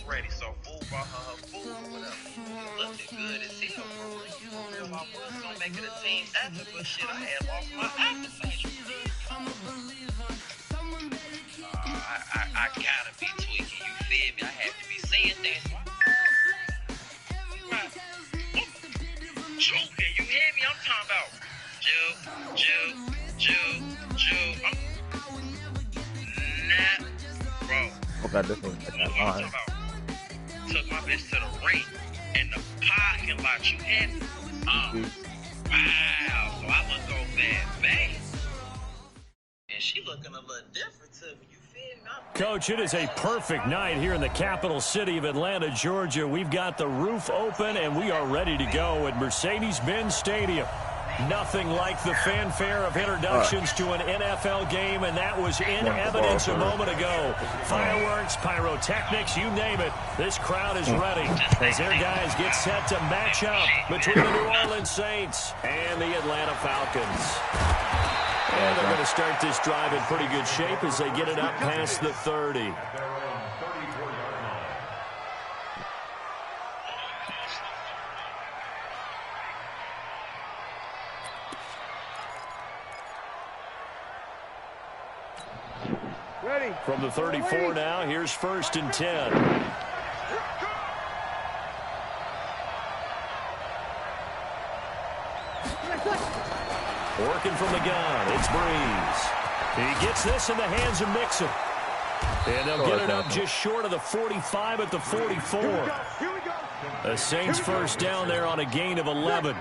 ready, so food brought her food or whatever. Looking good as hell for real. I was gonna make it a team effort, but shit, I had lost my appetite. I gotta be tweaking, you feel me? I have to be saying that. Right. Joking, you hear me? I'm talking about bro. Okay, this thing. Took my bitch to the ring in the parking lot. You hear me? Wow. So I look over there, bang. And she looking a little different to me. You feel me? Coach, it is a perfect night here in the capital city of Atlanta, Georgia. We've got the roof open, and we are ready to go at Mercedes-Benz Stadium. Nothing like the fanfare of introductions to an NFL game, and that was in evidence a moment ago. Fireworks, pyrotechnics, you name it. This crowd is ready as their guys get set to match up between the New Orleans Saints and the Atlanta Falcons. And they're going to start this drive in pretty good shape as they get it up past the 30. From the 34 now, here's 1st and 10. Working from the gun, it's Breeze. He gets this in the hands of Mixon. And they'll get it up just short of the 45 at the 44. The Saints first down there on a gain of 11.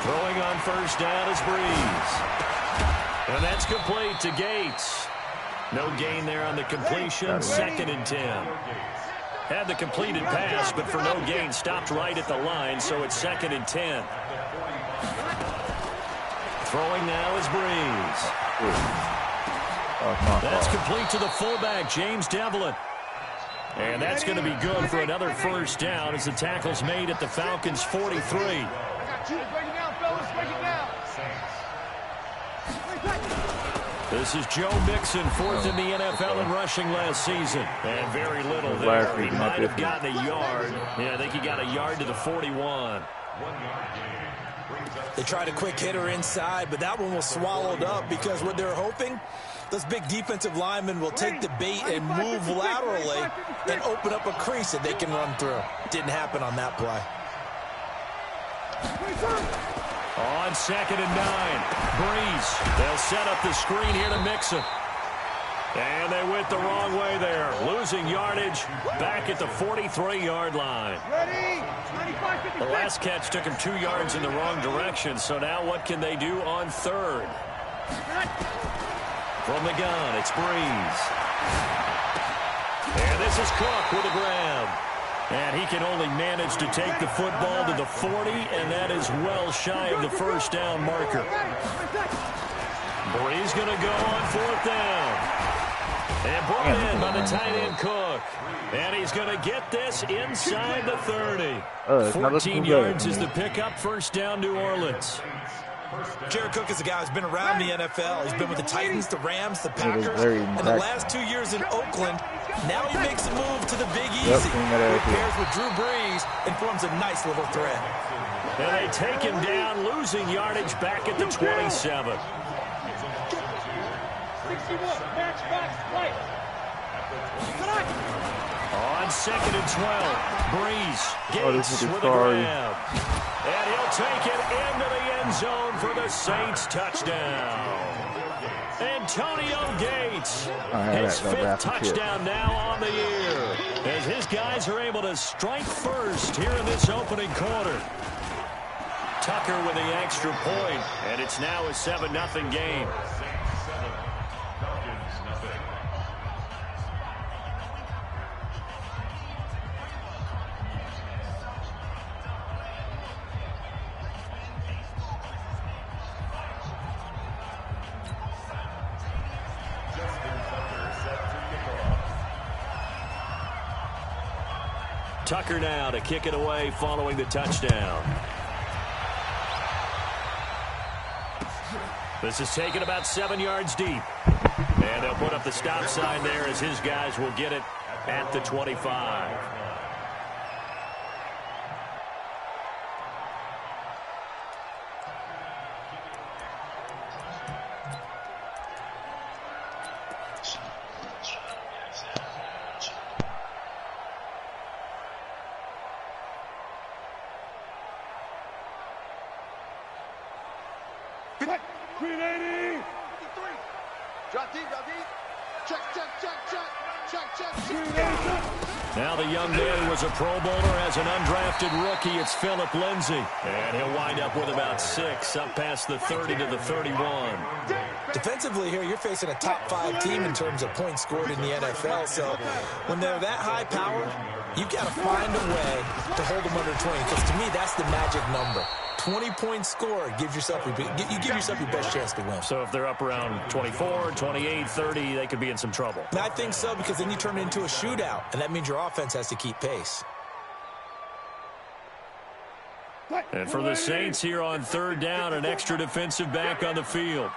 Throwing on first down is Breeze. And that's complete to Gates. No gain there on the completion. 2nd and 10. Had the completed pass, but for no gain, stopped right at the line, so it's 2nd and 10. Throwing now is Breeze. That's complete to the fullback, James Devlin. And that's going to be good for another first down as the tackle's made at the Falcons' 43. This is Joe Mixon, 4th in the NFL in rushing last season. And very little there. He might have gotten a yard. Yeah, I think he got a yard to the 41. They tried a quick hitter inside, but that one was swallowed up because what they're hoping, those big defensive linemen will take the bait and move laterally and open up a crease that they can run through. Didn't happen on that play. On 2nd and 9, Breeze. They'll set up the screen here to Mixon. And they went the wrong way there. Losing yardage back at the 43-yard line. The last catch took him 2 yards in the wrong direction, so now what can they do on 3rd? From the gun, it's Breeze. And this is Cook with a grab. And he can only manage to take the football to the 40, and that is well shy of the first down marker. Breeze going to go on 4th down. And brought in by the tight end Cook. And he's going to get this inside the 30. 14 yards is the pickup, first down New Orleans. Jared Cook is a guy who's been around the NFL. He's been with the Titans, the Rams, the Packers, and the last 2 years in Oakland. Now he makes a move to the Big Easy. He pairs with Drew Brees and forms a nice little threat. And they take him down, losing yardage back at the 27. On 2nd and 12, Breeze Gates with a grab. And he'll take it into the end zone for the Saints touchdown. Antonio Gates, his 5th touchdown now on the year, as his guys are able to strike first here in this opening quarter. Tucker with the extra point, and it's now a 7-0 game. Tucker now to kick it away following the touchdown. This is taken about 7 yards deep. And they'll put up the stop sign there as his guys will get it at the 25. Now the young man who was a Pro Bowler as an undrafted rookie. It's Phillip Lindsay. And he'll wind up with about 6, up past the 30 to the 31. Defensively here, you're facing a top 5 team in terms of points scored in the NFL. So when they're that high powered, you got to find a way to hold them under 20. Because to me, that's the magic number. 20 points scored, you give yourself your best chance to win. So if they're up around 24, 28, 30, they could be in some trouble. And I think so, because then you turn it into a shootout, and that means your offense has to keep pace. And for the Saints here on 3rd down, an extra defensive back on the field.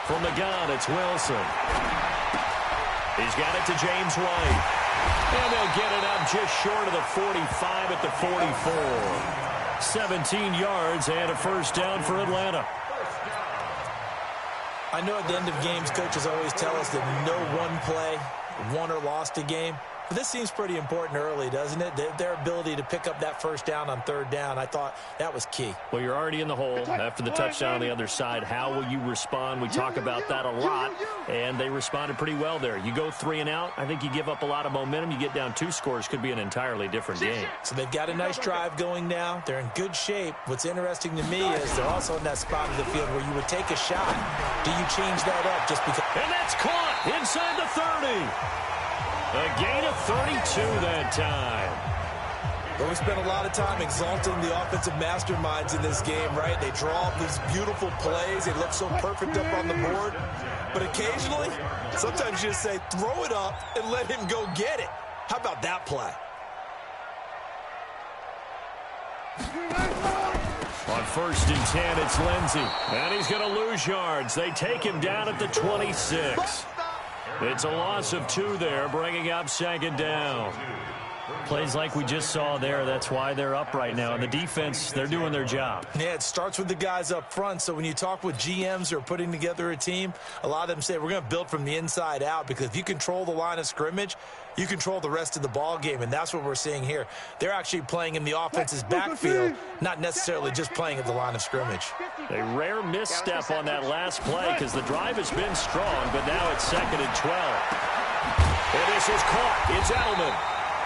From the gun, it's Wilson. He's got it to James White. And they'll get it up just short of the 45 at the 44. 17 yards and a first down for Atlanta. I know at the end of games, coaches always tell us that no one play won or lost a game. But this seems pretty important early, doesn't it? Their ability to pick up that first down on 3rd down, I thought that was key. Well, you're already in the hole after the touchdown on the other side. How will you respond? We talk about that a lot, and they responded pretty well there. You go 3 and out, I think you give up a lot of momentum. You get down 2 scores, could be an entirely different game. So they've got a nice drive going now. They're in good shape. What's interesting to me is they're also in that spot of the field where you would take a shot. Do you change that up just because? And that's caught inside the 30. A gain of 32 that time. But we spent a lot of time exalting the offensive masterminds in this game, right? They draw up these beautiful plays. They look so perfect up on the board. But occasionally, sometimes you just say, throw it up and let him go get it. How about that play? On 1st and 10, it's Lindsay. And he's going to lose yards. They take him down at the 26. It's a loss of 2 there, bringing up 2nd down. Plays like we just saw there, that's why they're up right now. And the defense, they're doing their job. Yeah, it starts with the guys up front. So when you talk with GMs who are putting together a team, a lot of them say we're going to build from the inside out, because if you control the line of scrimmage, you control the rest of the ball game, and that's what we're seeing here. They're actually playing in the offense's backfield, not necessarily just playing at the line of scrimmage. A rare misstep on that last play, because the drive has been strong, but now it's 2nd and 12. And this is caught. It's Edelman.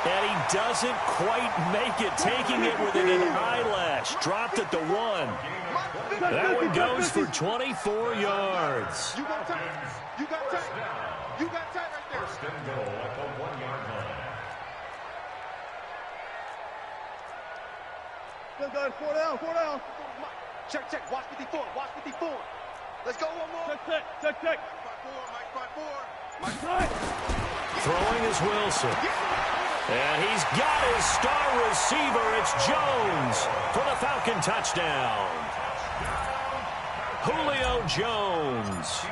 And he doesn't quite make it, taking it within an eyelash. Dropped at the 1. That one goes for 24 yards. You got tight. You got tight. You got tight right there. First and goal at the 1-yard line. Let's go. 4 down. 4 down. Check, check. Watch 54. Watch 54. Let's go one more. Check, check, check, check. Mike 4. Mike 4. Mike 5. Throwing is Wilson. And he's got his star receiver. It's Jones for the Falcon touchdown. Julio Jones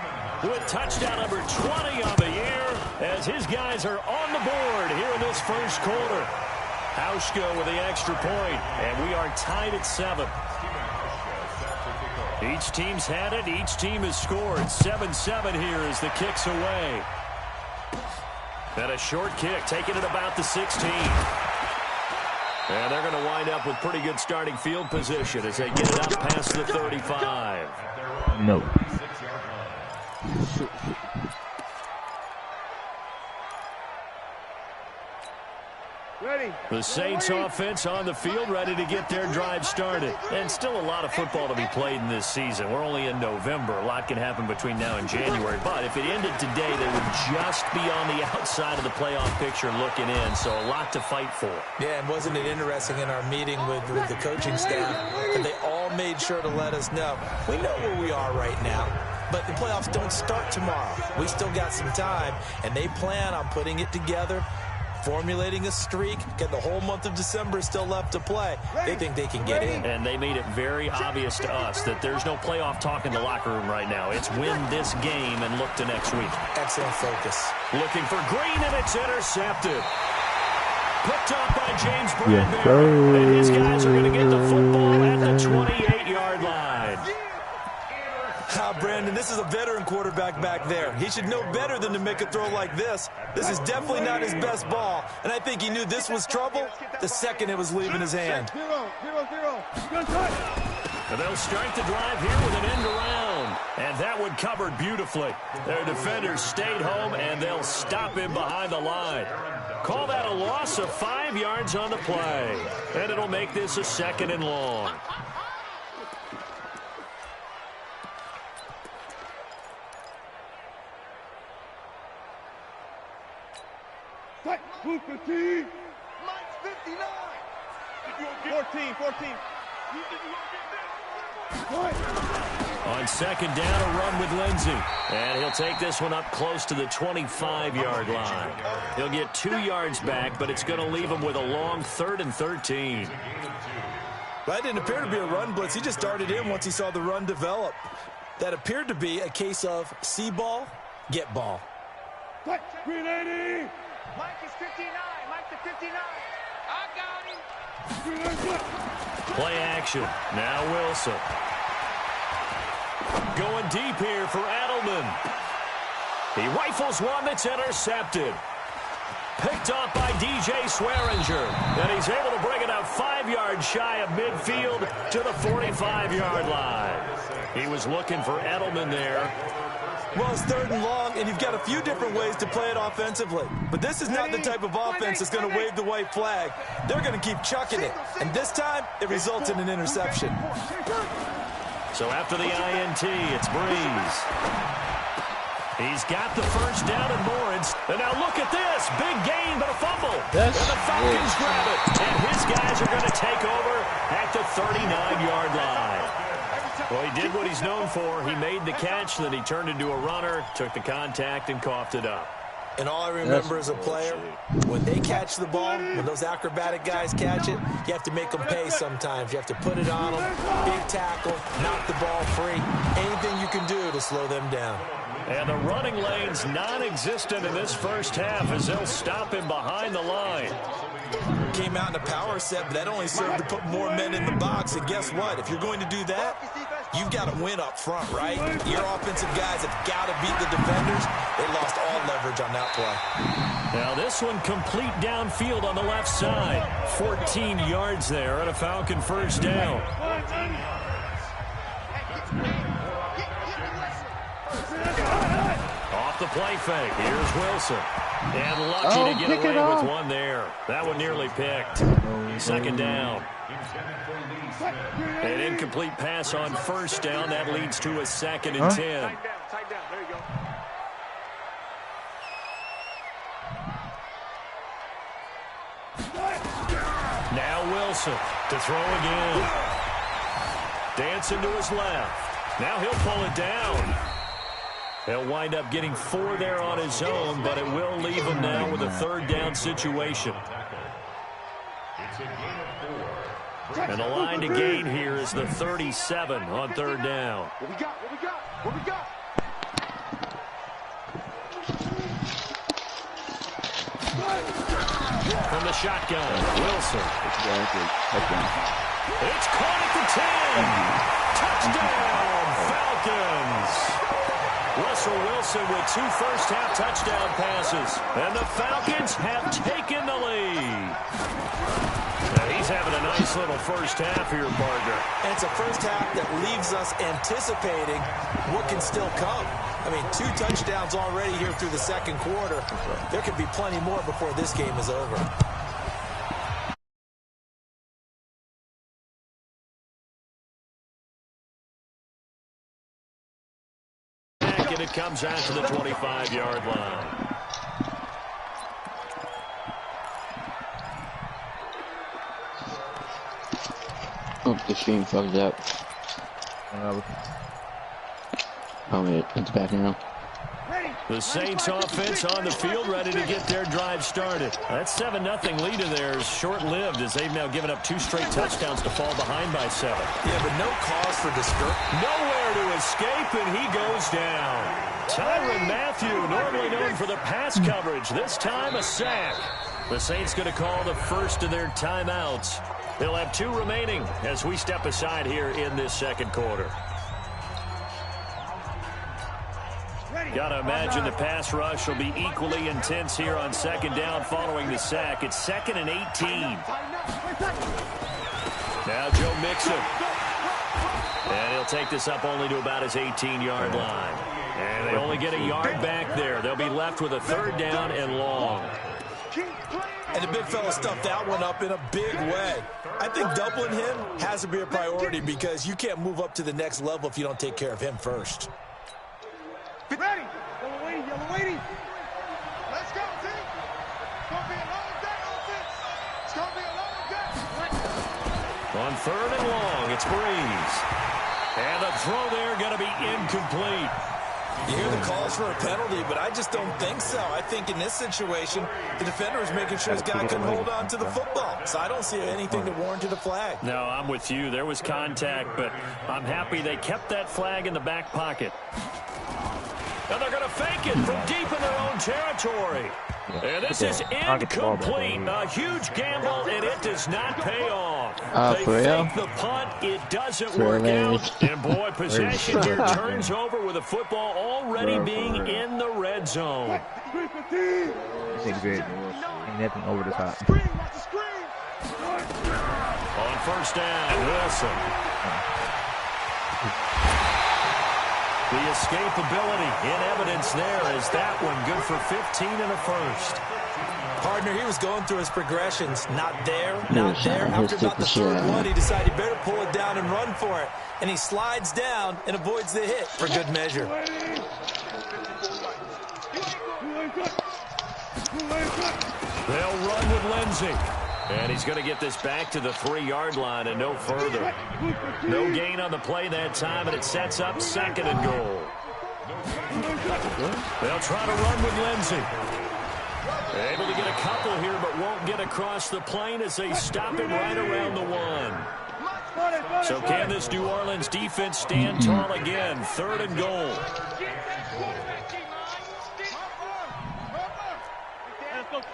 with touchdown number 20 on the year as his guys are on the board here in this first quarter. Hauschka with the extra point, and we are tied at 7. Each team's had it. Each team has scored. 7-7 here as the kick's away. And a short kick, taking it about the 16. And they're going to wind up with pretty good starting field position as they get it up past the 35. No. The Saints offense on the field, ready to get their drive started. And still a lot of football to be played in this season. We're only in November. A lot can happen between now and January. But if it ended today, they would just be on the outside of the playoff picture looking in. So a lot to fight for. Yeah, and wasn't it interesting in our meeting with the coaching staff that they all made sure to let us know. We know where we are right now, but the playoffs don't start tomorrow. We still got some time, and they plan on putting it together formulating a streak, get the whole month of December still left to play. They think they can get in. And they made it very obvious to us that there's no playoff talk in the locker room right now. It's win this game and look to next week. Excellent focus. Looking for Green, and it's intercepted. Picked up by James Bradbury. And his guys are going to get the football at the 28-yard line. Brandon, this is a veteran quarterback back there. He should know better than to make a throw like this. This is definitely not his best ball, and I think he knew this was trouble the second it was leaving his hand. 0-0. And they'll start the drive here with an end around. And that one covered beautifully. Their defenders stayed home, and they'll stop him behind the line. Call that a loss of 5 yards on the play. And it'll make this a 2nd and long. Mike's 59. 14. On 2nd down, a run with Lindsey. And he'll take this one up close to the 25-yard line. He'll get 2 yards back, but it's going to leave him with a long 3rd and 13. That didn't appear to be a run blitz. He just darted in once he saw the run develop. That appeared to be a case of see ball, get ball. Green 80. Mike is 59. Mike to 59. I got him. Play action. Now Wilson. Going deep here for Edelman. He rifles one that's intercepted. Picked off by DJ Swearinger. And he's able to bring it out 5 yards shy of midfield to the 45-yard line. He was looking for Edelman there. Well, it's 3rd and long, and you've got a few different ways to play it offensively. But this is not the type of offense that's going to wave the white flag. They're going to keep chucking it. And this time, it results in an interception. So after the INT, it's Breeze. He's got the 1st down and more. And now look at this. Big gain, but a fumble. And the Falcons grab it. And his guys are going to take over at the 39-yard line. Well, he did what he's known for. He made the catch, then he turned into a runner, took the contact, and coughed it up. And all I remember as a player, when they catch the ball, when those acrobatic guys catch it, you have to make them pay sometimes. You have to put it on them, big tackle, knock the ball free. Anything you can do to slow them down. And the running lane's non-existent in this 1st half as they'll stop him behind the line. Came out in a power set, but that only served to put more men in the box. And guess what? If you're going to do that, you've got to win up front, right? Your offensive guys have got to beat the defenders. They lost all leverage on that play. Now this one complete downfield on the left side. 14 yards there and a Falcon 1st down. Off the play fake. Here's Wilson. And lucky to get away with one there. That one nearly picked. 2nd down. An incomplete pass on 1st down. That leads to a 2nd and 10. Tight down. There you go. Now Wilson to throw again. Dancing to his left. Now he'll pull it down. He'll wind up getting 4 there on his own, but it will leave him now with a 3rd down situation. And the line to gain here is the 37 on 3rd down. What we got? From the shotgun, Wilson. It's caught at the 10. Touchdown, Falcons. Russell Wilson with 2 first-half touchdown passes. And the Falcons have taken the lead. And he's having a nice little 1st half here, partner. And it's a 1st half that leaves us anticipating what can still come. I mean, 2 touchdowns already here through the 2nd quarter. There could be plenty more before this game is over. And it comes out to the 25-yard line. Oh, the stream fucked up. Oh wait, it's back now. Ready. The Saints offense on the field, ready to get their drive started. That 7-0 lead of theirs short-lived as they've now given up 2 straight touchdowns to fall behind by 7. Yeah, but no cause for discouragement. Nowhere to escape, and he goes down. Tyrann Mathieu, normally known for the pass coverage, this time a sack. The Saints going to call the first of their timeouts. They'll have 2 remaining as we step aside here in this second quarter. Got to imagine the pass rush will be equally intense here on second down following the sack. It's 2nd and 18. Now Joe Mixon. And he'll take this up only to about his 18-yard line. And they only get a yard back there. They'll be left with a 3rd down and long. And the big fella stuffed that one up in a big way. I think doubling him has to be a priority because you can't move up to the next level if you don't take care of him first. Ready. Yellow waiting, yellow waiting. Let's go, team. It's going to be a long day, offense. It's going to be a long day. On 3rd and long, it's Breeze. And the throw there going to be incomplete. You hear the calls for a penalty, but I just don't think so. I think in this situation, the defender is making sure his guy can hold on to the football. So I don't see anything that warranted a flag. No, I'm with you. There was contact, but I'm happy they kept that flag in the back pocket. And they're going to fake it from deep in their own territory. And this is incomplete. A huge gamble, and it does not pay off. They fake the punt. It doesn't work out. And, boy, possession here turns over with the football already being in the red zone. This is great. Nothing over the top. On 1st down, Wilson. The escapability in evidence there as that one good for 15 and a 1st. Partner, he was going through his progressions. Not there, not there. After about the 3rd one, he decided he better pull it down and run for it. And he slides down and avoids the hit for good measure. They'll run with Lindsey. And he's going to get this back to the 3-yard line and no further. No gain on the play that time, and it sets up 2nd and goal. They'll try to run with Lindsey. Able to get a couple here, but won't get across the plane as they stop him right around the 1. So can this New Orleans defense stand tall again? 3rd and goal.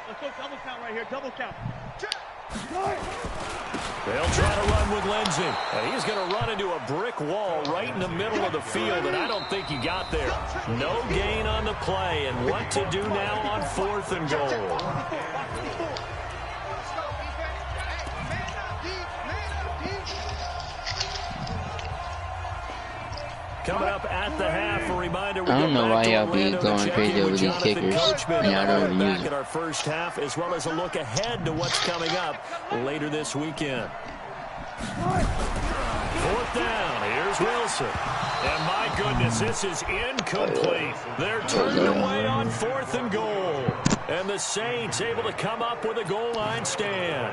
Let's go double count right here, double count. They'll try to run with Lindsey. And he's going to run into a brick wall right in the middle of the field, and I don't think he got there. No gain on the play, and what to do now on 4th and goal. Coming up at the half, a reminder. I don't know why y'all be going crazy over these kickers. Yeah, I don't use it. At our first half, as well as a look ahead to what's coming up later this weekend. 4th down. Here's Wilson. And my goodness, this is incomplete. They're turned away on 4th and goal. And the Saints able to come up with a goal line stand.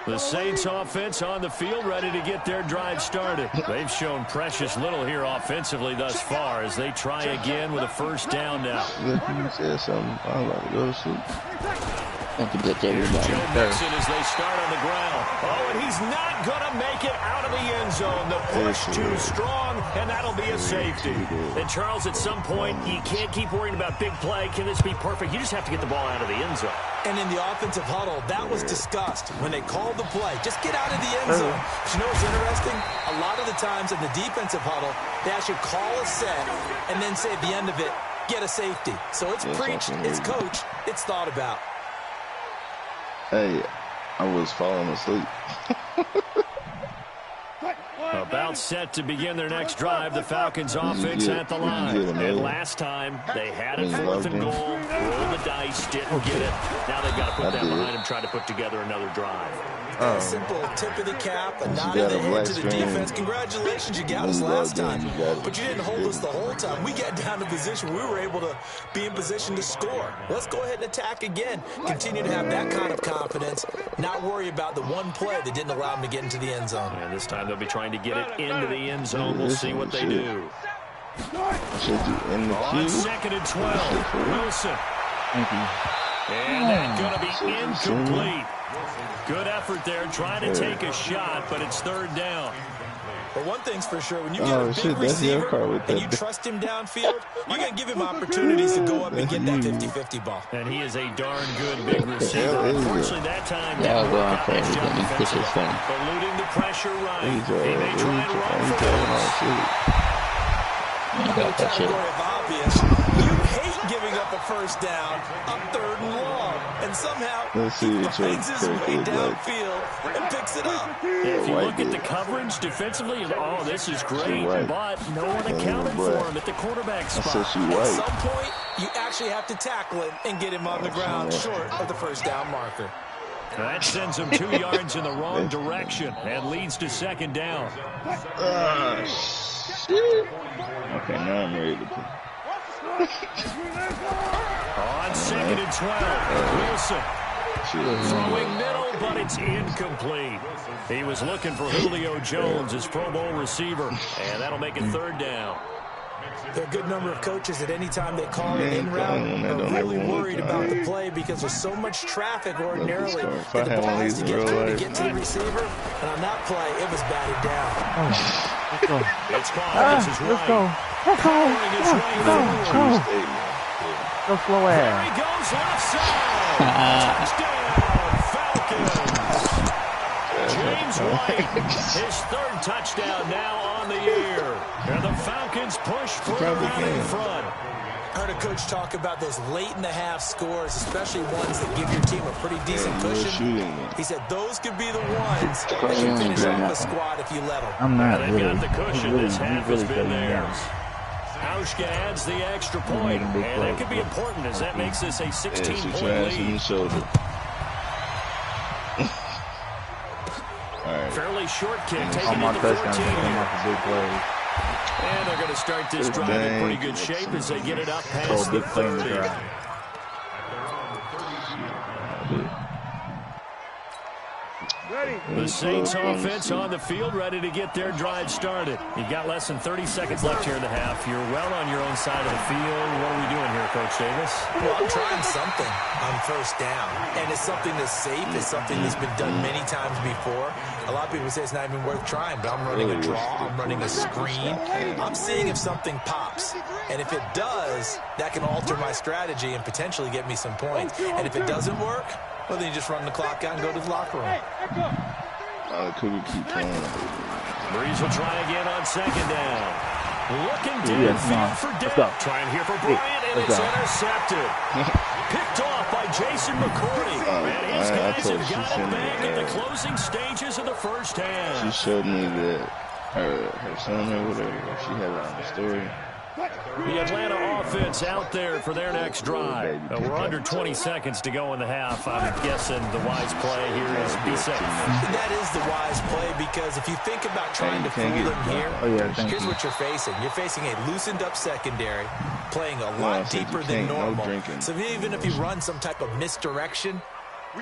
The Saints offense on the field ready to get their drive started. They've shown precious little here offensively thus far as they try again with a 1st down now. You said something. I'm about to go to sleep. Here's Joe Mixon as they start on the ground. Oh, and he's not going to make it out of the end zone. The push too strong, and that'll be a safety. And, Charles, at some point, you can't keep worrying about big play. Can this be perfect? You just have to get the ball out of the end zone. And in the offensive huddle, that was discussed when they called the play. Just get out of the end zone. But you know what's interesting? A lot of the times in the defensive huddle, they actually call a set and then say at the end of it, get a safety. So it's preached, it's coached, it's thought about. Hey, I was falling asleep. About set to begin their next drive. The Falcons offense at the line. And last time they had it 4th and goal. Rolled the dice, didn't get it. Now they've got to put that behind them, try to put together another drive. A simple tip of the cap, a nod of the head to the defense. Congratulations, you got us last time. But you didn't hold us the whole time. We got down to position. We were able to be in position to score. Let's go ahead and attack again. Continue to have that kind of confidence. Not worry about the one play that didn't allow them to get into the end zone. And this time they'll be trying to get it into the end zone. We'll see what they do. On 2nd and 12, Wilson. Thank you. And that's going to be incomplete. Good effort there, trying to take a shot, but it's 3rd down. But one thing's for sure, when you get a big receiver and you trust him downfield, you're going to give him opportunities to go up and get that 50-50 ball. And he is a darn good big receiver. Unfortunately, that time, go on for it. This is fun. Eluding the pressure right. He may try and run for this. In the category of obvious, you hate giving up a 1st down on 3rd and long, and somehow he finds his way downfield and picks it up. If you look at the coverage defensively, oh, this is great, but no one accounted for him at the quarterback spot. At some point, you actually have to tackle him and get him on the ground short of the 1st down marker. That sends him 2 yards in the wrong direction and leads to 2nd down. Okay, now I'm ready to play. On 2nd and 12, Wilson. Throwing middle, but it's incomplete. He was looking for Julio Jones, his Pro Bowl receiver, and that'll make it 3rd down. There are a good number of coaches that any time they call an in-route are really worried about the play because there's so much traffic ordinarily that the ball has to get through to get to the receiver. And on that play, it was batted down. Let's go. It's called. This is right. Let's go. Go slow ass. There he goes left side. Touchdown, Falcons. James White, his 3rd touchdown now on the year. And the Falcons push further out in front. I heard a coach talk about those late-in-the-half scores, especially ones that give your team a pretty decent cushion. He said those could be the ones that can finish off a squad if you let them. I'm not really. They've got the cushion. This half has been theirs. Auschka adds the extra point, and that could be important as that makes this a 16-point lead. Fairly short kick, taking it to 14 here. And they're going to start this drive in pretty good shape as they get it up past the 30. The Saints offense on the field, ready to get their drive started. You've got less than 30 seconds left here in the half. You're well on your own side of the field. What are we doing here, Coach Davis? Well, I'm trying something on 1st down. And it's something that's safe. It's something that's been done many times before. A lot of people say it's not even worth trying, but I'm running a draw. I'm running a screen. I'm seeing if something pops. And if it does, that can alter my strategy and potentially get me some points. And if it doesn't work, well, then you just run the clock out and go to the locker room. Could we keep playing? Breeze will try again on 2nd down. Looking downfield for Dick. Trying here for Bryant, and it's intercepted. Picked off by Jason McCourty. And his guys have got it back at the closing stages of the 1st half. She showed me that her son or whatever, she had it on the story. The Atlanta offense out there for their next drive. We're under 20 seconds to go in the half. I'm guessing the wise play here is be safe. That is the wise play because if you think about trying to fool them here, here's what you're facing. You're facing a loosened up secondary, playing a lot deeper than normal. So even if you run some type of misdirection,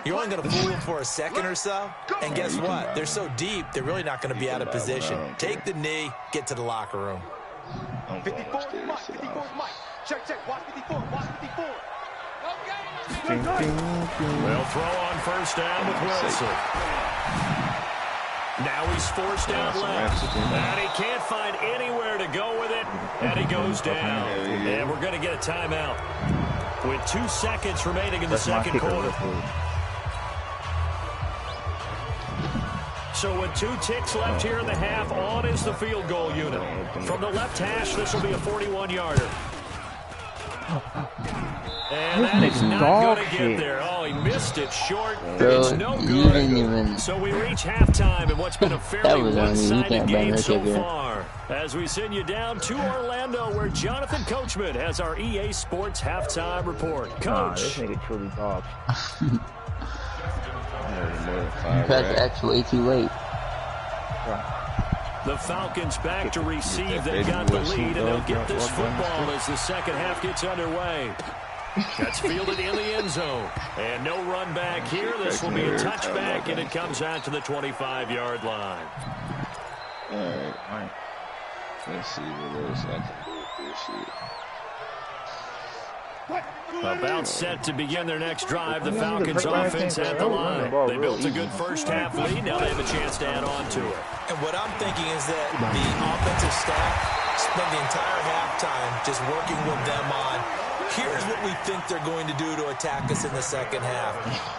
you're only going to fool them for a second or so. And guess what? They're so deep, they're really not going to be out of position. Take the knee, get to the locker room. 54 is Mike. 54 is Mike. Check. Watch 54. Watch 54. They'll throw on 1st down with Wilson. Now he's forced out left. And he can't find anywhere to go with it. And he goes down. And we're going to get a timeout with 2 seconds remaining in the 2nd quarter. So with 2 ticks left here in the half, on is the field goal unit. From the left hash, this will be a 41-yarder. And that is not going to get there. Oh, he missed it short. It's no good. So we reach halftime in what's been a fairly one-sided game so far. As we send you down to Orlando, where Jonathan Coachman has our EA Sports halftime report. Coach. This nigga truly dog. You pressed X way too late. The Falcons back to receive. They've got the lead, and they'll get this football as the 2nd half gets underway. That's fielded in the end zone. And no run back here. This will be a touchback, and it comes out to the 25-yard line. All right. Let's see what else I can do. About set to begin their next drive. The Falcons offense at the line. They built a good first half lead. Now they have a chance to add on to it. And what I'm thinking is that the offensive staff spent the entire halftime just working with them on, here's what we think they're going to do to attack us in the second half.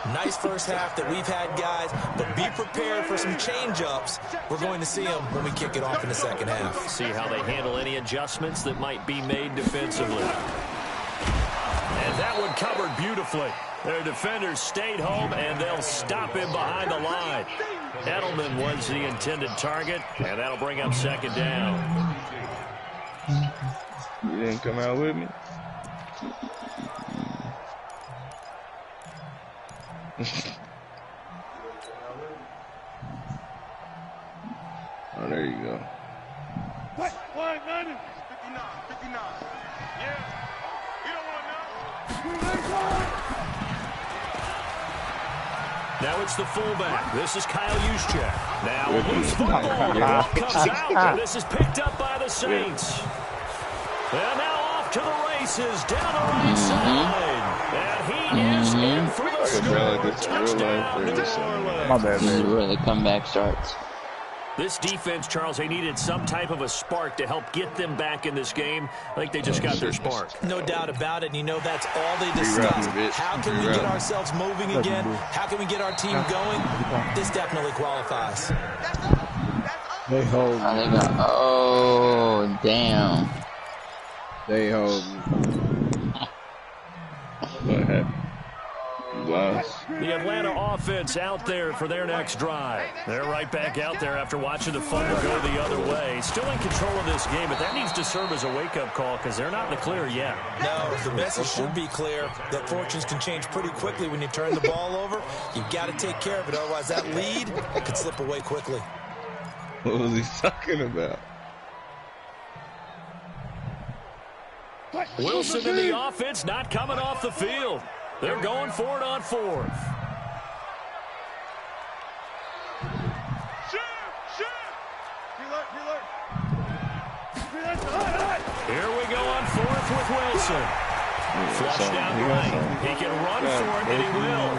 Nice first half that we've had, guys, but be prepared for some change-ups. We're going to see them when we kick it off in the second half. See how they handle any adjustments that might be made defensively. And that one covered beautifully. Their defenders stayed home, and they'll stop him behind the line. Edelman was the intended target, and that'll bring up second down. You didn't come out with me? Oh, there you go. What? Why, Madden? 59, 59. Yeah. You don't want to know. Now it's the fullback. This is Kyle Juszczyk. Now loose football. The ball comes out. And this is picked up by the Saints. And now off to the races down the right side. And he is in for the score. Touchdown, New Orleans. My bad, man. This is where the comeback starts. This defense, Charles, they needed some type of a spark to help get them back in this game. I think they just got their spark. No doubt about it, and you know that's all they discuss. How can we get ourselves moving again? How can we get our team going? This definitely qualifies. They hold me. Oh, damn. They hold me. What happened? The Atlanta offense out there for their next drive. They're right back out there after watching the fumble go the other way. Still in control of this game, but that needs to serve as a wake-up call because they're not in the clear yet. No, the message should be clear that fortunes can change pretty quickly when you turn the ball over. You've got to take care of it, otherwise that lead could slip away quickly. What was he talking about? Wilson in the offense not coming off the field. They're going for it on fourth. Here we go on fourth with Wilson. Flush down right. He can run for it, and he will.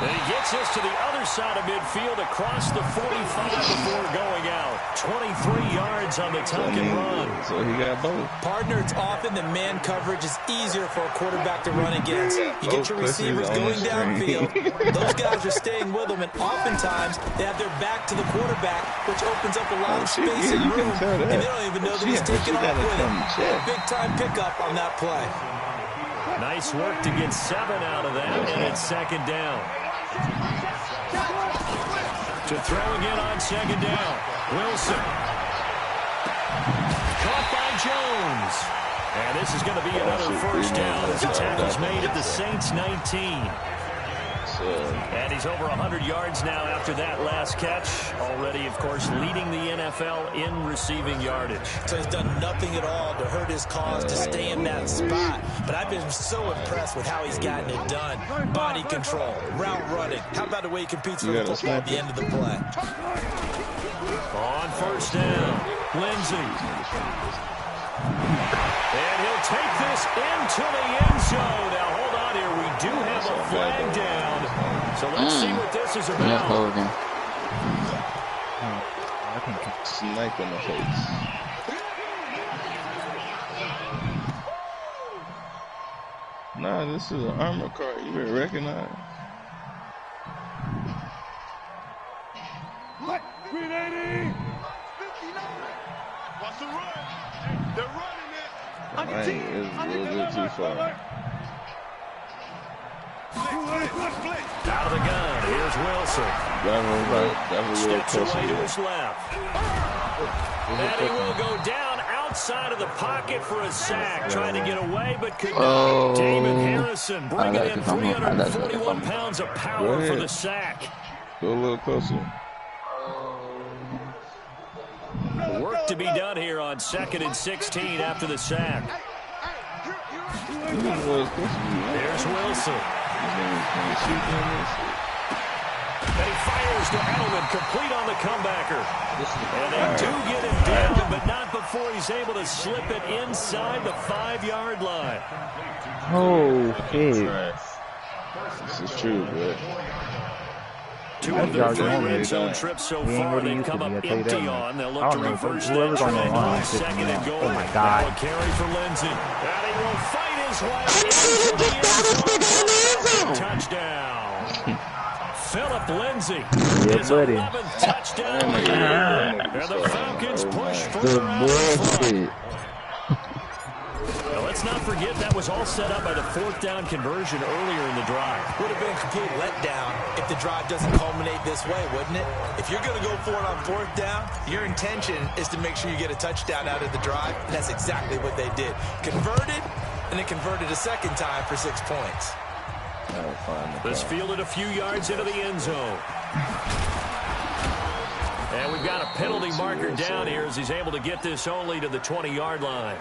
And he gets us to the other side of midfield across the 45 before going out. 23 yards on the tuck and run. So he got both. Partner, it's often that man coverage is easier for a quarterback to run against. You get your receivers going downfield. Those guys are staying with them, and oftentimes they have their back to the quarterback, which opens up a lot of space and room, and they don't even know that he's taking off with it. Big-time pickup on that play. Nice work to get 7 out of that, and it's second down. To throw again on second down. Wilson. Caught by Jones. And this is going to be another first down as the tackle's made at the Saints 19. And he's over 100 yards now after that last catch. Already, of course, leading the NFL in receiving yardage. So he's done nothing at all to hurt his cause to stay in that spot. But I've been so impressed with how he's gotten it done. Body control, route running. How about the way he competes for the football at the end of the play? On first down, Lindsey. And he'll take this into the end zone. Now, hold on here. We do have a flag down. So let's see what this is about. I can snipe in the face. Nah, this is an armor car. You better recognize. What? 380! Watch the run. They're running it. It's a little bit too far. Out of the gun, here's Wilson. Steps away to his left. And he will go down outside of the pocket for a sack. Trying to get away, but could not. Damon Harrison bringing in 341 pounds of power for the sack. Go a little closer. Work to be done here on 2nd and 16 after the sack. There's Wilson. And he fires to Edelman, complete on the comebacker. And they do get him down, but not before before he's able to slip it inside the 5-yard line. Oh, shit. This is true, but 2 of their 3 red zone trips so far, they come up empty on. They'll look to reverse that trend on 2nd and goal. Oh, my God. Now a carry for Lindsey. And he will fight his way into the end zone. Touchdown. Philip Lindsay, his 11th touchdown of the year. And the Falcons push further out in front. Now, let's not forget that was all set up by the 4th down conversion earlier in the drive. Would have been a complete letdown if the drive doesn't culminate this way, wouldn't it? If you're going to go for it on 4th down, your intention is to make sure you get a touchdown out of the drive, and that's exactly what they did. Converted, and then converted a 2nd time for 6 points. This fielded a few yards into the end zone. And we've got a penalty marker down here as he's able to get this only to the 20-yard line.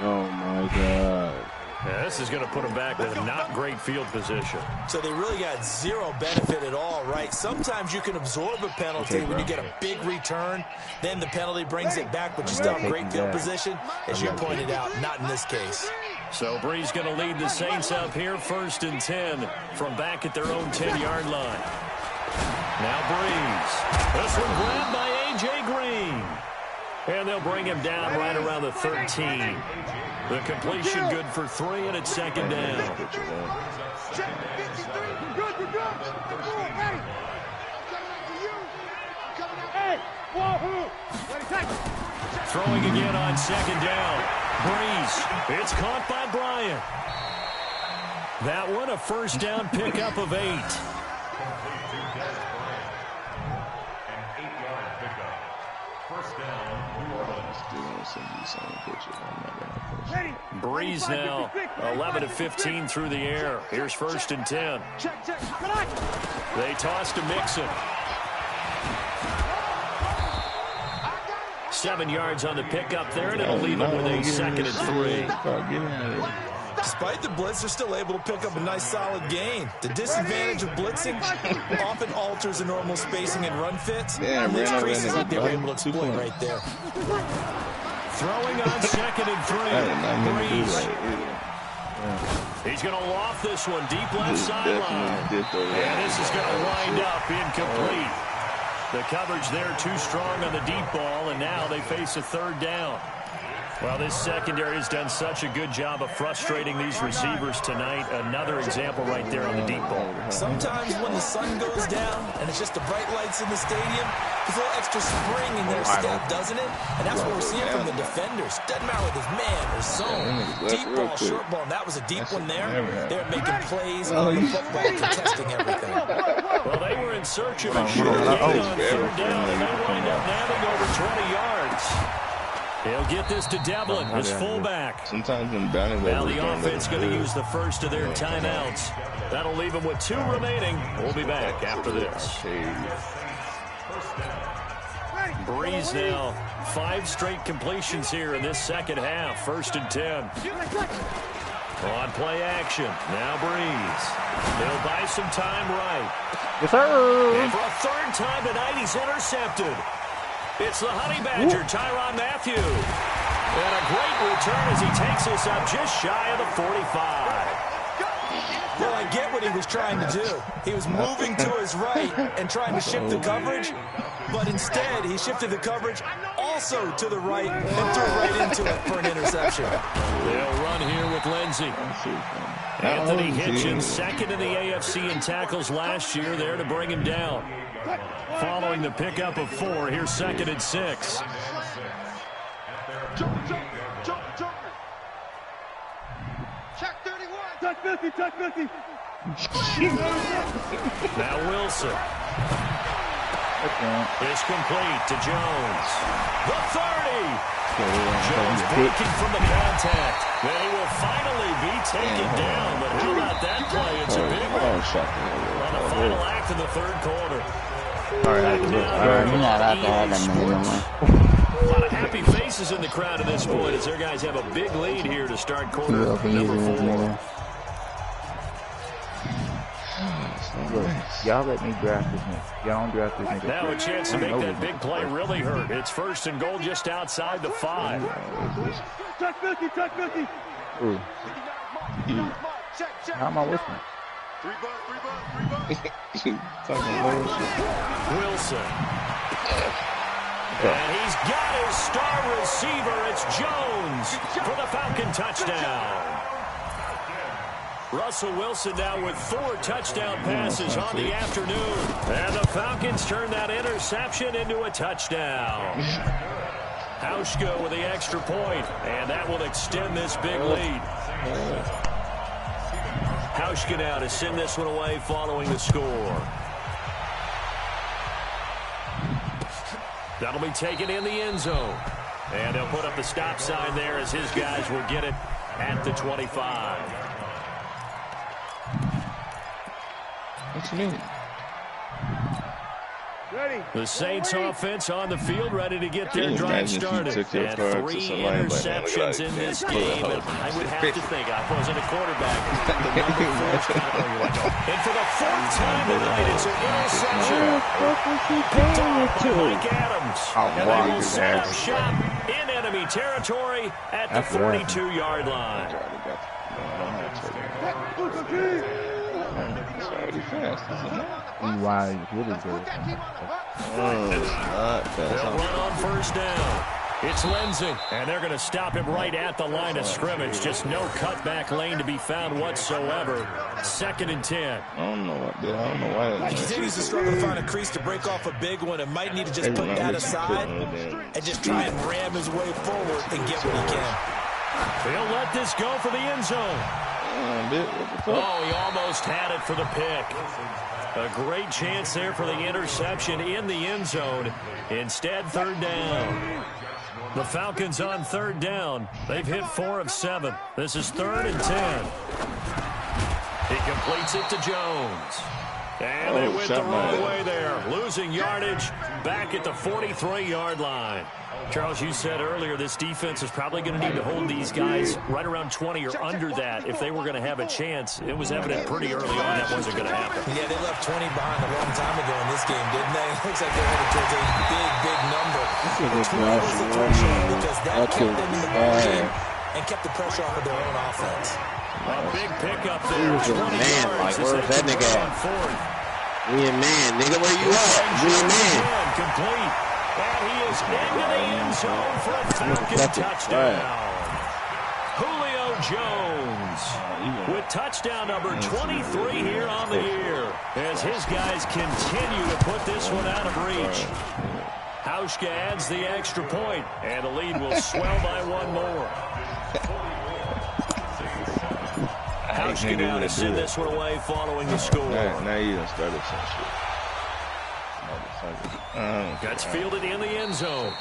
oh my God. Yeah, this is going to put him back with a not great field position. So they really got 0 benefit at all, right? Sometimes you can absorb a penalty when you get a big return. Then the penalty brings it back, but you still have great field position. As you pointed out, not in this case. So Brees going to lead the Saints up here, 1st and 10 from back at their own 10-yard line. Now Brees. This one grabbed by A.J. Green. And they'll bring him down right around the 13. The completion good for 3, and it's 2nd down. Throwing again on 2nd down. Brees. It's caught by Bryant. That one a 1st down pickup of 8. Brees now 11 of 15 through the air. Here's 1st and 10. They toss to Mixon. 7 yards on the pickup there, and it'll leave him with a 2nd and 3. Despite the blitz, they're still able to pick up a nice solid gain. The disadvantage of blitzing often alters the normal spacing and run fits. And these creases that they were able to exploit right there. Throwing on 2nd and 3. Brees. He's going to loft this one deep left sideline. And this is going to wind up incomplete. The coverage there too strong on the deep ball, and now they face a 3rd down. Well, this secondary has done such a good job of frustrating these receivers tonight. Another example right there on the deep ball. Sometimes when the sun goes down and it's just the bright lights in the stadium, there's a little extra spring in their step, doesn't it? And that's what we're seeing from the defenders. Doesn't matter with his man or zone. Deep ball, short ball, and that was a deep one there. They're making plays on the football, contesting everything. Well, they were in search of a sure gain on 3rd down, and they wind up nabbing over 20 yards. He'll get this to Devlin, his fullback. Sometimes when Browning now the offense going to use the first of their timeouts. That'll leave them with 2 remaining. We'll be back after this. Brees now 5 straight completions here in this 2nd half. 1st and 10. On play action. Now Brees. He'll buy some time right. Yes, sir. And for a 3rd time tonight, he's intercepted. It's the Honey Badger, Tyrann Mathieu. And a great return as he takes us up just shy of the 45. Well, I get what he was trying to do. He was moving to his right and trying to shift the coverage, but instead he shifted the coverage also to the right and threw right into it for an interception. They'll run here with Lindsey. Anthony Hitchens, 2nd in the AFC in tackles last year, there to bring him down. Following the pickup of 4, here's 2nd and 6. Check 31. Touch 50, touch 50. Now Wilson. It's complete to Jones. The 30. Jones breaking from the contact. Then he will finally be taken down. But how about that play? It's a big one. On the final act of the 3rd quarter. You're not allowed to have that many no more. A lot of happy faces in the crowd at this point as their guys have a big lead here to start quarter number 4. Look, y'all let me draft this nigga. Y'all don't draft this nigga. Now a chance to make that big play really hurt. It's 1st and goal just outside the 5. Check Mickey. Ooh. How am I whispering? 3 bucks. Wilson. And he's got his star receiver. It's Jones for the Falcon touchdown. Russell Wilson now with 4 touchdown passes on the afternoon. And the Falcons turn that interception into a touchdown. Hauschka with the extra point, and that will extend this big lead. Hauschka now to send this one away following the score. That'll be taken in the end zone. And they'll put up the stop sign there as his guys will get it at the 25. What you mean? The Saints offense on the field, ready to get their drive started. And 3 interceptions in this game. I would have to think, I wasn't a quarterback. And for the 4th time tonight, it's an interception. Picked off by Mike Adams. And they will set up shop in enemy territory at the 42-yard line. It's already fast, isn't it? Why really good? They'll run on 1st down. It's Lindsey, and they're going to stop him right at the line of scrimmage. Just no cutback lane to be found whatsoever. 2nd and 10. I don't know why. He continues to struggle to find a crease to break off a big one and might need to just put that aside and just try and ram his way forward and get what he can. He'll let this go for the end zone. Oh, he almost had it for the pick. A great chance there for the interception in the end zone. Instead, 3rd down. The Falcons on 3rd down. They've hit 4 of 7. This is 3rd and 10. He completes it to Jones. And they went the wrong way there. Losing yardage back at the 43-yard line. Charles, you said earlier this defense is probably going to need to hold these guys right around 20 or under that if they were going to have a chance. It was evident pretty early on that wasn't going to happen. Yeah, they left 20 behind a long time ago in this game, didn't they? It looks like they're headed towards a big number. 20 was the threshold because that kept them in the ball game and kept the pressure off of their own offense. A big pickup there. 20 man, yards. like, where's that nigga at? We a man, nigga, where you at? We a man. Complete. And he is into the end zone for a Falcon touchdown. Julio Jones with touchdown number 23 here on the year as his guys continue to put this one out of reach. Hauschka adds the extra point, and the lead will swell by 1 more. Hauschka now to send this one away following the score. Now you done started some shit. That's fielded in the end zone.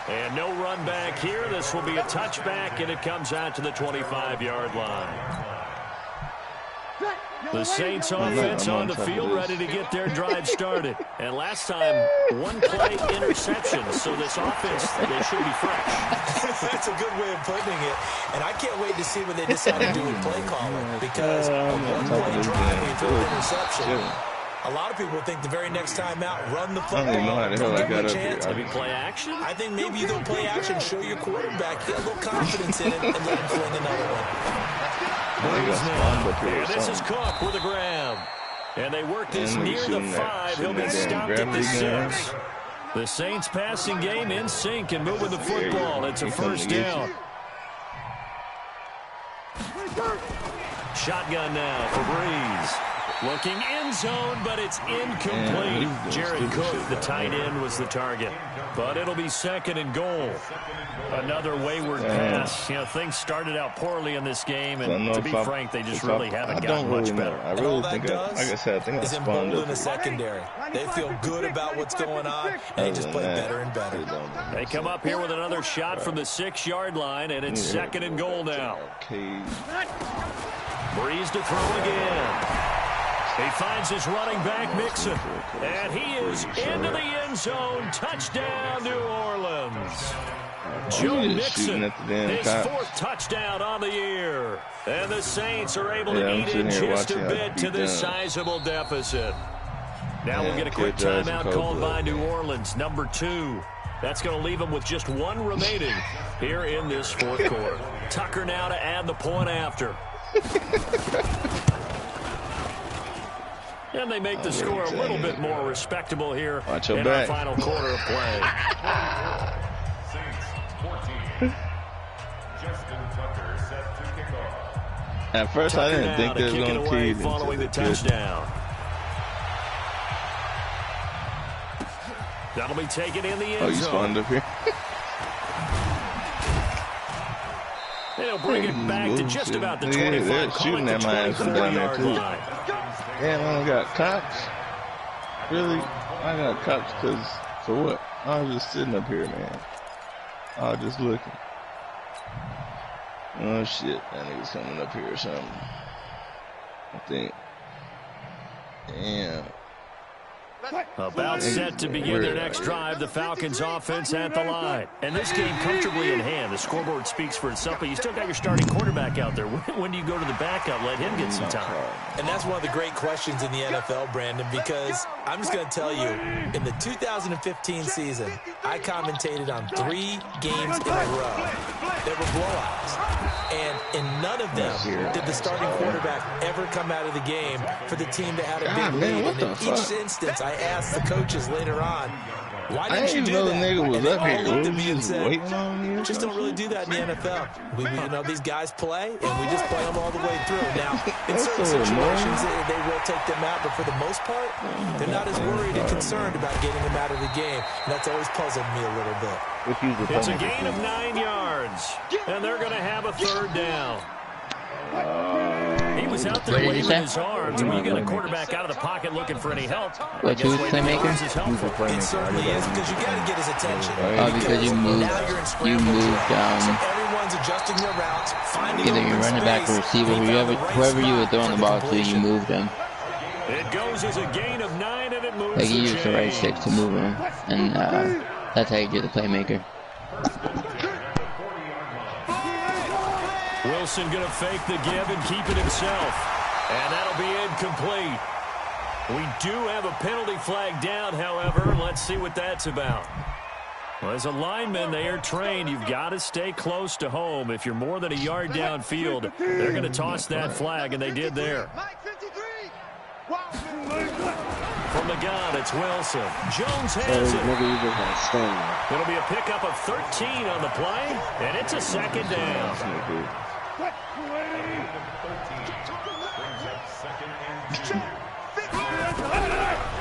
And no run back here. This will be a touchback, and it comes out to the 25-yard line. The Saints offense on the field ready to get their drive started. And last time, 1-play interception. So this offense, they should be fresh. That's a good way of putting it. And I can't wait to see what they decide to do with play calling. Because a 1-play drive and throw an interception. A lot of people think the very next time out, run the football. Don't give him a chance. Maybe play action? I think maybe you go play action, show your quarterback, get a little confidence in it, and let him fling another one. And this is Cook with a grab. And they work this near the 5. He'll be stopped at the 6. The Saints passing game in sync and moving the football. It's a 1st down. Shotgun now for Breeze. Looking end zone, but it's incomplete. Jared Cook, the tight end, was the target. But it'll be 2nd and goal. Another wayward pass. You know, things started out poorly in this game, and to be frank, they just really haven't gotten much better. I really think, like I said, I think is embolden the secondary. They feel good about what's going on, and they just play better and better. They come up here with another shot from the 6-yard line, and it's 2nd and goal now. Breeze to throw again. He finds his running back, Mixon, and he is into the end zone. Touchdown, New Orleans. Joe Mixon, at the damn his cops. 4th touchdown on the year. And the Saints are able to eat in just a bit to this sizable deficit. Now we'll get a quick timeout called by New Orleans, number 2. That's going to leave them with just 1 remaining here in this 4th quarter. Tucker now to add the point after. And they make the score a little bit more respectable here in our final quarter of play. At first, I didn't think they were going to kill following the touchdown. That'll be taken in the end zone. Oh, you spawned up here? They'll bring it back to just about the 25. They're shooting at my ass from down there, too. Damn, I don't got cops. Really? I got cops because, for what? I was just sitting up here, man. I was just looking. Oh, shit. That nigga's coming up here or something. I think. Damn. About set to begin their next drive, the Falcons offense at the line. And this game comfortably in hand. The scoreboard speaks for itself, but you still got your starting quarterback out there. When do you go to the backup, let him get some time? And that's one of the great questions in the NFL, Brandon, because I'm just going to tell you, in the 2015 season, I commentated on 3 games in a row. There were blowouts. And in none of them did the starting quarterback ever come out of the game for the team that had a big lead. And in each instance, I asked the coaches later on, why didn't you do that? And they all looked at me and said, just don't really do that in the NFL. We you know, these guys play, and we just play them all the way through. Now, in certain situations, they will take them out, but for the most part, they're not as worried and concerned about getting them out of the game. And that's always puzzled me a little bit. It's a gain of 9 yards, and they're going to have a 3rd down. He was out there waving his arms. When you get a quarterback out of the pocket looking for any help, what, who's playmaker? It certainly is, because you got to get his attention. Oh, because you moved down. So everyone's adjusting their routes, finding either you run it back or receiver, whoever you were throwing the ball to, you moved them. It goes as a gain of 9, and it moves. Like you use the right stick to move them, and that's how you do the playmaker. Wilson going to fake the give and keep it himself. And that'll be incomplete. We do have a penalty flag down, however. Let's see what that's about. Well, as a lineman, they are trained. You've got to stay close to home. If you're more than a yard downfield, they're going to toss that flag, and they did there. From the gun, it's Wilson. Jones has it. It'll be a pickup of 13 on the play, and it's a 2nd down.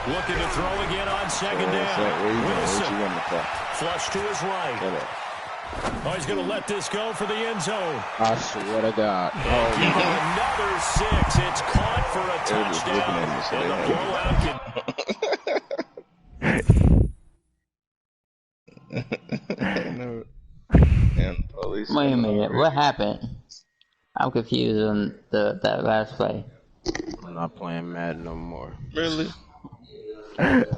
Looking to throw again on 2nd down. Wilson. Flush to his right. Oh, he's going to let this go for the end zone. I swear to God. Another 6. It's caught for a touchdown. And the blowout Wait a minute, what happened? I'm confused on that last play. I'm not playing Madden no more. Really? I'm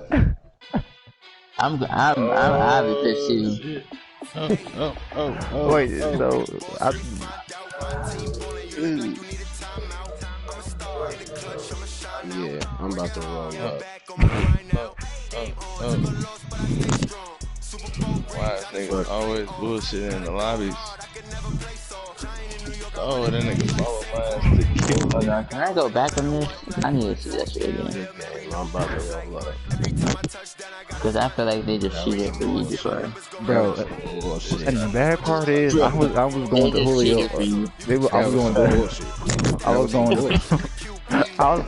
out of this season. Wait, so yeah, I'm about to roll up. Why niggas always bullshit in the lobbies? Oh, that nigga follow my ass. Can I go back on this? I need to see that shit again. I'm about to roll up. Because I feel like they just shoot it for you just right. Bro, and the bad part is I was going to Julio. I was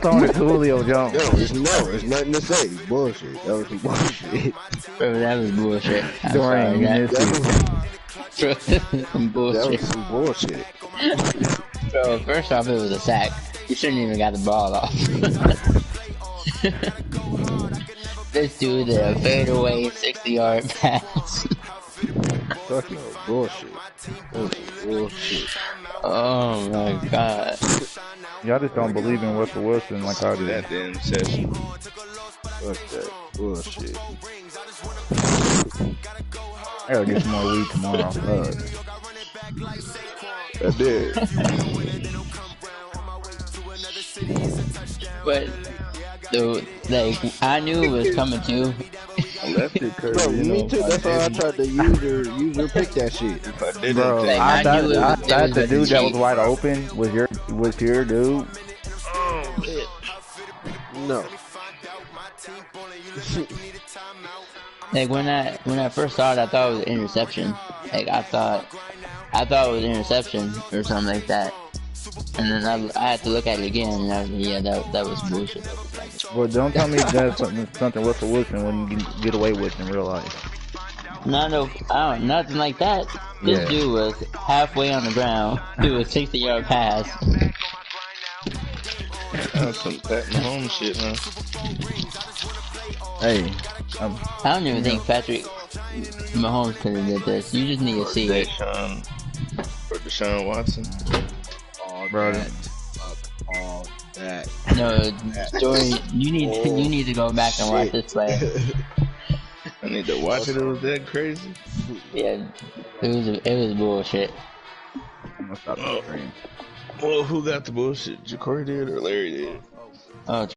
throwing it to Julio Jones. There's nothing to say. Bullshit. That was some bullshit. Bro, that was bullshit. Some bullshit. That was some bullshit. Bro, first off, it was a sack. You shouldn't even got the ball off. This dude did a fadeaway 60-yard pass. Fucking bullshit. Bullshit. Oh my god. Y'all just don't believe in Russell Wilson like I do. That damn session. Fuck that bullshit. I gotta get some more weed tomorrow. I did. But like I knew it was coming too. Bro, me too. That's why I tried to use your pick that shit. If I didn't, bro, like, I thought the dude that was wide bro. open was your dude. Oh shit. No. Like when I first saw it, I thought it was an interception. Like I thought it was an interception or something like that. And then I had to look at it again, and I was, yeah, that was bullshit. Well, don't tell me that's something Russell Wilson wouldn't get away with in real life. Nothing like that. This dude was halfway on the ground to a 60-yard pass. That's some Pat Mahomes shit, man. Hey, I don't even think Patrick Mahomes could have did this. You just need to see it. Deshaun Watson. Bro. All that. No, Jordan, you need to go back and watch this play. I need to watch it. It was that crazy. Yeah, it was bullshit. I'm gonna stop the stream. Well, who got the bullshit? Ja'Cory did or Larry did? Oh,